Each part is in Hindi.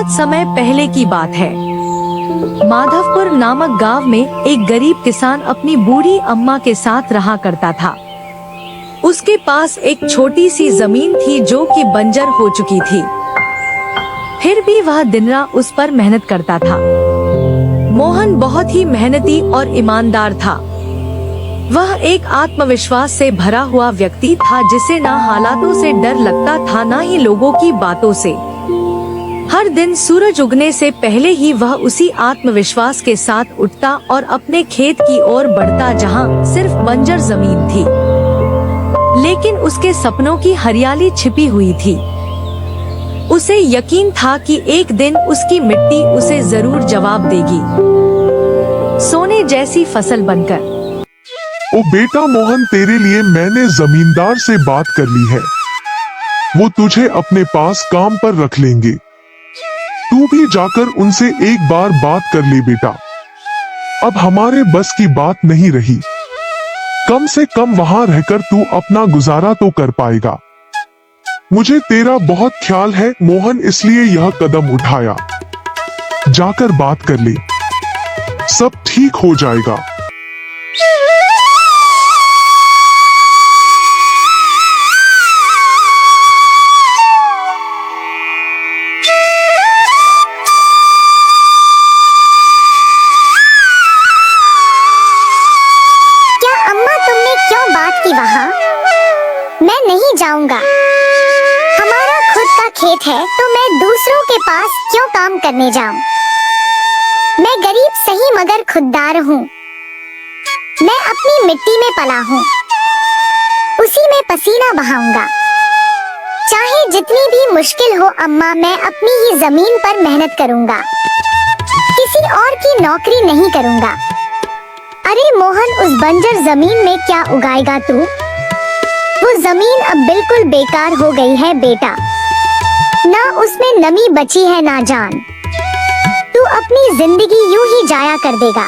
बहुत समय पहले की बात है। माधवपुर नामक गांव में एक गरीब किसान अपनी बूढ़ी अम्मा के साथ रहा करता था। उसके पास एक छोटी सी जमीन थी जो कि बंजर हो चुकी थी। फिर भी वह दिन रात उस पर मेहनत करता था। मोहन बहुत ही मेहनती और ईमानदार था। वह एक आत्मविश्वास से भरा हुआ व्यक्ति था जिसे ना हालातों से डर लगता था ना ही लोगों की बातों से। हर दिन सूरज उगने से पहले ही वह उसी आत्मविश्वास के साथ उठता और अपने खेत की ओर बढ़ता जहां सिर्फ बंजर जमीन थी, लेकिन उसके सपनों की हरियाली छिपी हुई थी। उसे यकीन था कि एक दिन उसकी मिट्टी उसे जरूर जवाब देगी, सोने जैसी फसल बनकर। ओ बेटा मोहन, तेरे लिए मैंने जमींदार से बात कर ली है। वो तुझे अपने पास काम पर रख लेंगे। तू भी जाकर उनसे एक बार बात कर ले बेटा। अब हमारे बस की बात नहीं रही। कम से कम वहां रहकर तू अपना गुजारा तो कर पाएगा। मुझे तेरा बहुत ख्याल है मोहन, इसलिए यह कदम उठाया। जाकर बात कर ले, सब ठीक हो जाएगा। वहाँ मैं नहीं जाऊंगा। हमारा खुद का खेत है तो मैं दूसरों के पास क्यों काम करने जाऊं? मैं गरीब सही मगर खुददार हूँ। मैं अपनी मिट्टी में पला हूँ, उसी में पसीना बहाऊंगा। चाहे जितनी भी मुश्किल हो अम्मा, मैं अपनी ही जमीन पर मेहनत करूंगा, किसी और की नौकरी नहीं करूंगा। अरे मोहन, उस बंजर जमीन में क्या उगाएगा तू? वो जमीन अब बिल्कुल बेकार हो गई है बेटा। ना उसमें नमी बची है ना जान। तू अपनी जिंदगी यूं ही जाया कर देगा।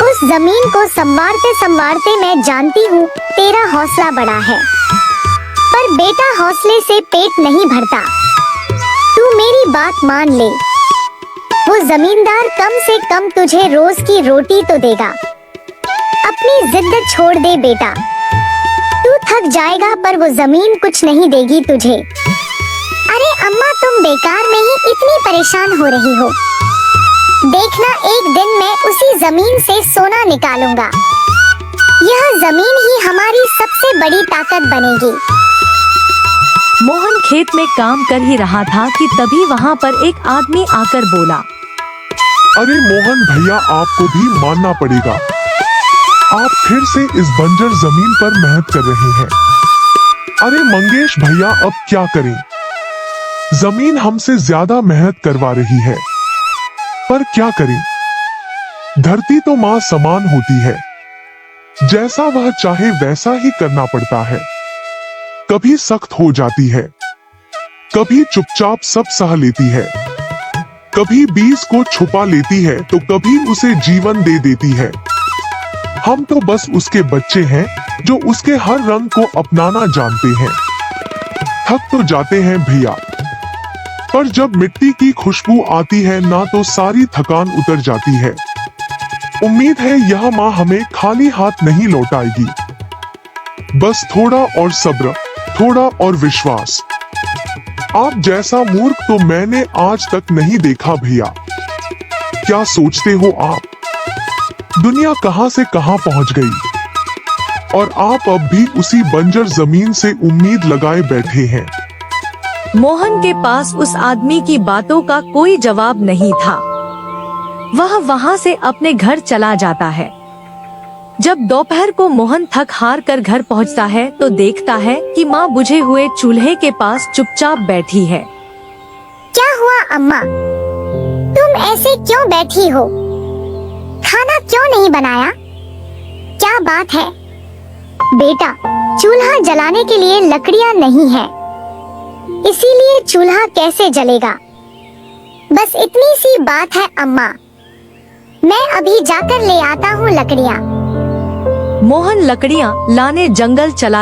उस जमीन को संवारते संवारते मैं जानती हूँ तेरा हौसला बड़ा है, पर बेटा हौसले से पेट नहीं भरता। तू मेरी बात मान ले। वो जमींदार कम से कम तुझे रोज की रोटी तो देगा। अपनी जिद छोड़ दे बेटा। तू थक जाएगा पर वो जमीन कुछ नहीं देगी तुझे। अरे अम्मा, तुम बेकार में ही इतनी परेशान हो रही हो। देखना, एक दिन मैं उसी जमीन से सोना निकालूंगा। यह जमीन ही हमारी सबसे बड़ी ताकत बनेगी। मोहन खेत में काम कर ही रहा था कि तभी वहाँ पर एक आदमी आकर बोला, अरे मोहन भैया, आपको भी मानना पड़ेगा। आप फिर से इस बंजर जमीन पर मेहनत कर रहे हैं। अरे मंगेश भैया, अब क्या करें? जमीन हमसे ज्यादा मेहनत करवा रही है, पर क्या करें? धरती तो माँ समान होती है, जैसा वह चाहे वैसा ही करना पड़ता है। कभी सख्त हो जाती है, कभी चुपचाप सब सह लेती है, कभी बीज को छुपा लेती है तो कभी उसे जीवन दे देती है। हम तो बस उसके बच्चे हैं जो उसके हर रंग को अपनाना जानते हैं। थक तो जाते हैं भैया, पर जब मिट्टी की खुशबू आती है ना तो सारी थकान उतर जाती है। उम्मीद है यह माँ हमें खाली हाथ नहीं लौटाएगी। बस थोड़ा और सब्र, थोड़ा और विश्वास। आप जैसा मूर्ख तो मैंने आज तक नहीं देखा भैया। क्या सोचते हो आप? दुनिया कहां से कहां पहुंच गई और आप अब भी उसी बंजर जमीन से उम्मीद लगाए बैठे हैं। मोहन के पास उस आदमी की बातों का कोई जवाब नहीं था। वह वहां से अपने घर चला जाता है। जब दोपहर को मोहन थक हार कर घर पहुंचता है तो देखता है कि माँ बुझे हुए चूल्हे के पास चुपचाप बैठी है। क्या हुआ अम्मा? तुम ऐसे क्यों बैठी हो? खाना क्यों नहीं बनाया? क्या बात है? बेटा, चूल्हा जलाने के लिए लकड़ियाँ नहीं है, इसीलिए चूल्हा कैसे जलेगा? बस इतनी सी बात है अम्मा। मैं अभी जाकर ले आता हूँ लकड़ियाँ। मोहन लकड़ियाँ लाने जंगल चला